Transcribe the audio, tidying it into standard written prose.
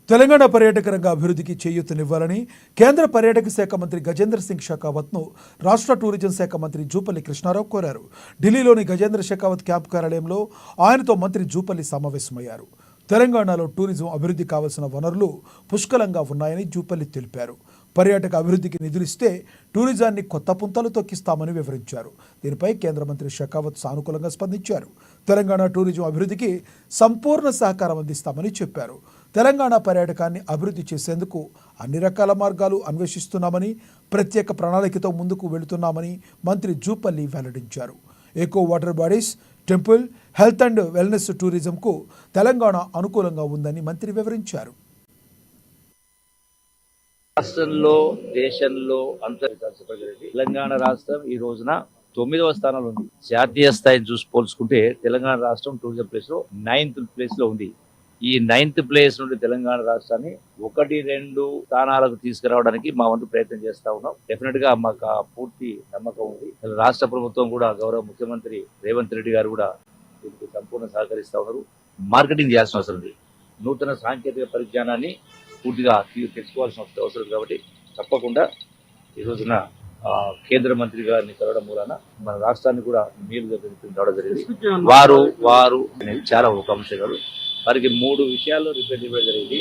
తెలంగాణ పర్యాటక రంగ అభివృద్ధికి చేయూతనివ్వాలని కేంద్ర పర్యాటక శాఖ మంత్రి గజేంద్ర సింగ్ షెకావత్ను రాష్ట్ర టూరిజం శాఖ మంత్రి జూపల్లి కృష్ణారావు కోరారు. ఢిల్లీలోని గజేంద్ర షెకావత్ క్యాంప్ కార్యాలయంలో ఆయనతో మంత్రి జూపల్లి సమావేశమయ్యారు. తెలంగాణలో టూరిజం అభివృద్ధి కావాల్సిన వనరులు పుష్కలంగా ఉన్నాయని జూపల్లి తెలిపారు. పర్యాటక అభివృద్ధికి నిధులిస్తే టూరిజాన్ని కొత్త పుంతలు తొక్కిస్తామని వివరించారు. దీనిపై కేంద్ర మంత్రి షెకావత్ సానుకూలంగా స్పందించారు. తెలంగాణ టూరిజం అభివృద్ధికి సంపూర్ణ సహకారం అందిస్తామని చెప్పారు. తెలంగాణ పర్యాటకాన్ని అభివృద్ధి చేసేందుకు అన్ని రకాల మార్గాలు అన్వేషిస్తున్నామని, ప్రత్యేక ప్రణాళికతో ముందుకు వెళుతున్నామని మంత్రి జూపల్లి వెల్లడించారు. Eco water bodies, temple, health and wellness టూరిజంకు తెలంగాణ అనుకూలంగా ఉందని మంత్రి వివరించారు. రాష్ట్రంలో, దేశంలో తెలంగాణ రాష్ట్రం ఈ రోజున 9వ స్థానంలో ఉంది. జాతీయ స్థాయిని చూసి పోల్చుకుంటే తెలంగాణ రాష్ట్రం టూరిజం ప్లేస్ లో 9th ప్లేస్ లో ఉంది. ఈ 9th ప్లేస్ నుండి తెలంగాణ రాష్ట్రాన్ని 1-2 స్థానాలకు తీసుకురావడానికి మా వంతు ప్రయత్నం చేస్తా ఉన్నాం. డెఫినెట్ గా మాకు పూర్తి నమ్మకం ఉంది. రాష్ట్ర ప్రభుత్వం కూడా, గౌరవ ముఖ్యమంత్రి రేవంత్ రెడ్డి గారు కూడా దీనికి సంపూర్ణ సహకరిస్తా ఉన్నారు. మార్కెటింగ్ చేయాల్సిన అవసరం ఉంది. నూతన సాంకేతిక పరిజ్ఞానాన్ని పూర్తిగా తెచ్చుకోవాల్సిన అవసరం కాబట్టి తప్పకుండా ఈ రోజున కేంద్ర మంత్రి గారిని కలవడం మూలన మన రాష్ట్రాన్ని కూడా మేలుగా రావడం జరిగింది. వారు చాలా ఒక అంశం కాదు, వారికి 3 విషయాల్లో రిప్రజెంట్ చేయడం జరిగింది.